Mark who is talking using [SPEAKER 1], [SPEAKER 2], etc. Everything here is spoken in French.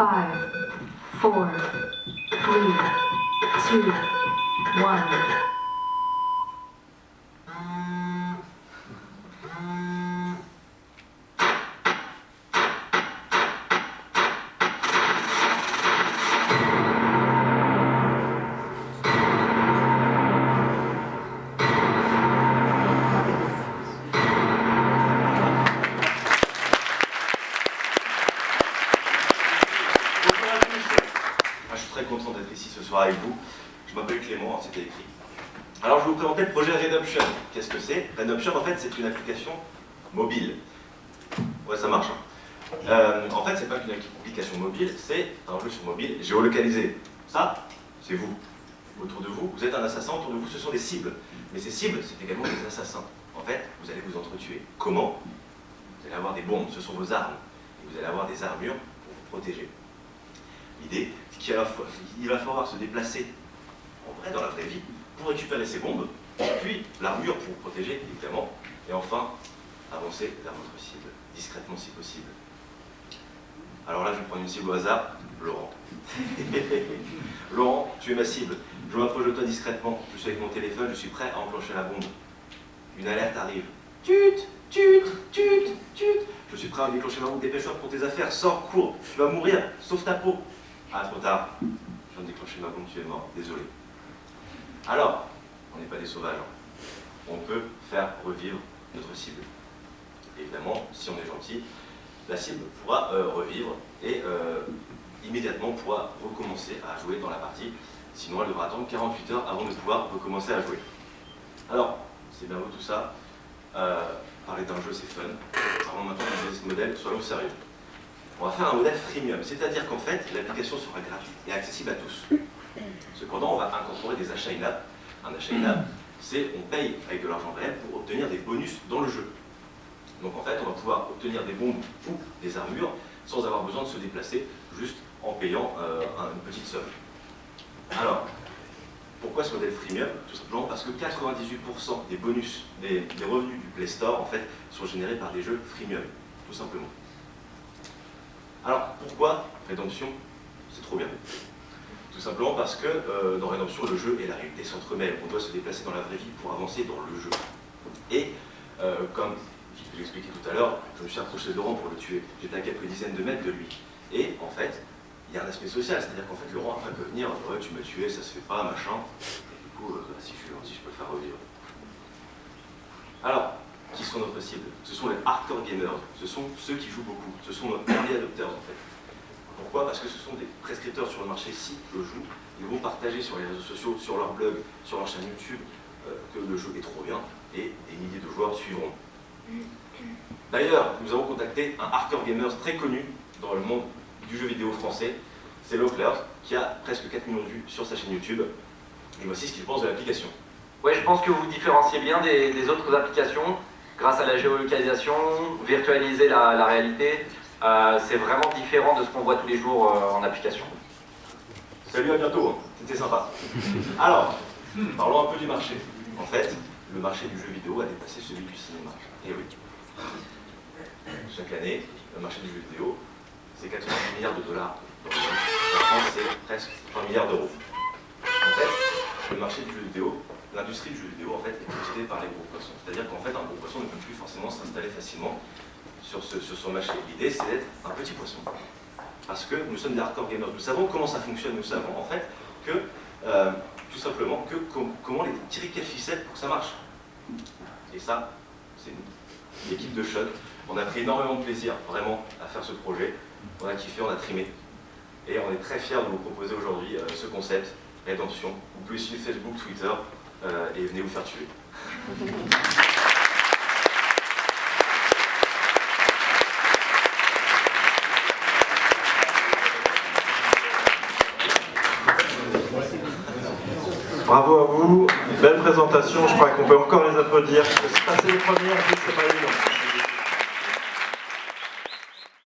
[SPEAKER 1] 5, 4, 3, 2, 1.
[SPEAKER 2] Content d'être ici ce soir avec vous. Je m'appelle Clément, c'était écrit. Alors je vais vous présenter le projet Redemption. Qu'est-ce que c'est? Redemption, en fait, c'est une application mobile. Ouais, ça marche. En fait, c'est pas qu'une application mobile, c'est un jeu sur mobile géolocalisé. Ça, c'est vous. Autour de vous, vous êtes un assassin, autour de vous, ce sont des cibles. Mais ces cibles, c'est également des assassins. En fait, vous allez vous entretuer. Comment? Vous allez avoir des bombes, ce sont vos armes. Et vous allez avoir des armures pour vous protéger. L'idée, c'est qu'il va falloir se déplacer en vrai, dans la vraie vie, pour récupérer ces bombes, puis l'armure pour vous protéger, évidemment, et enfin, avancer vers votre cible, discrètement si possible. Alors là, je vais prendre une cible au hasard, Laurent. Laurent, tu es ma cible. Je m'approche de toi discrètement, je suis avec mon téléphone, je suis prêt à enclencher la bombe. Une alerte arrive. Tut, tut, tut, tut. Je suis prêt à déclencher la bombe, dépêche-toi pour tes affaires, sors, cours, tu vas mourir, sauve ta peau. Ah, trop tard. Je viens de déclencher ma bombe, tu es mort. Désolé. Alors, on n'est pas des sauvages. On peut faire revivre notre cible. Évidemment, si on est gentil, la cible pourra revivre et immédiatement pourra recommencer à jouer dans la partie. Sinon, elle devra attendre 48 heures avant de pouvoir recommencer à jouer. Alors, c'est bien beau tout ça. Parler d'un jeu, c'est fun. Parlons maintenant d'un business model, soyons sérieux. On va faire un modèle freemium, c'est-à-dire qu'en fait, l'application sera gratuite et accessible à tous. Cependant, on va incorporer des achats in-app. Un achat in-app, c'est on paye avec de l'argent réel pour obtenir des bonus dans le jeu. Donc en fait, on va pouvoir obtenir des bombes ou des armures sans avoir besoin de se déplacer, juste en payant une petite somme. Alors, pourquoi ce modèle freemium? Tout simplement parce que 98% des bonus, des revenus du Play Store, en fait, sont générés par des jeux freemium, tout simplement. Alors, pourquoi Redemption? C'est trop bien. Tout simplement parce que dans Redemption, le jeu et la réalité s'entremêlent. On doit se déplacer dans la vraie vie pour avancer dans le jeu. Et comme je l'ai expliqué tout à l'heure, je me suis approché de Laurent pour le tuer. J'étais à quelques dizaines de mètres de lui. Et en fait, il y a un aspect social, c'est-à-dire qu'en fait, Laurent après peut venir, ouais, tu m'as tué, ça se fait pas, machin. Et du coup, si je suis gentil, je peux le faire revivre. Alors, qui sont notre cible? Ce sont les hardcore gamers, ce sont ceux qui jouent beaucoup, ce sont nos early adopters en fait. Pourquoi? Parce que ce sont des prescripteurs sur le marché. Si le jeu, ils vont partager sur les réseaux sociaux, sur leur blog, sur leur chaîne YouTube, que le jeu est trop bien, et des milliers de joueurs suivront. D'ailleurs, nous avons contacté un hardcore gamer très connu dans le monde du jeu vidéo français, c'est Lockler, qui a presque 4 millions de vues sur sa chaîne YouTube, et voici ce qu'il pense de l'application.
[SPEAKER 3] Ouais, je pense que vous vous différenciez bien des autres applications, grâce à la géolocalisation, virtualiser la réalité. C'est vraiment différent de ce qu'on voit tous les jours en application.
[SPEAKER 2] Salut, à bientôt, c'était sympa. Alors, parlons un peu du marché. En fait, le marché du jeu vidéo a dépassé celui du cinéma. Et oui. Chaque année, le marché du jeu vidéo, c'est 90 milliards de dollars. En France, c'est presque 1 milliard d'euros. En fait, le marché du jeu vidéo, l'industrie du jeu vidéo, en fait, est possédée par les gros poissons. C'est-à-dire qu'en fait, un gros poisson ne peut plus forcément s'installer facilement sur son marché. L'idée, c'est d'être un petit poisson. Parce que nous sommes des hardcore gamers. Nous savons comment ça fonctionne. Nous savons, en fait, que, tout simplement, comment les tirer quelle ficelle pour que ça marche. Et ça, c'est nous, l'équipe de Choc. On a pris énormément de plaisir, vraiment, à faire ce projet. On a kiffé, on a trimé. Et on est très fiers de vous proposer aujourd'hui ce concept, Redemption. Vous pouvez suivre Facebook, Twitter, et venez vous faire tuer.
[SPEAKER 4] Bravo à vous, belle présentation, je crois qu'on peut encore les applaudir. C'est passé les premiers, en plus c'est pas évident.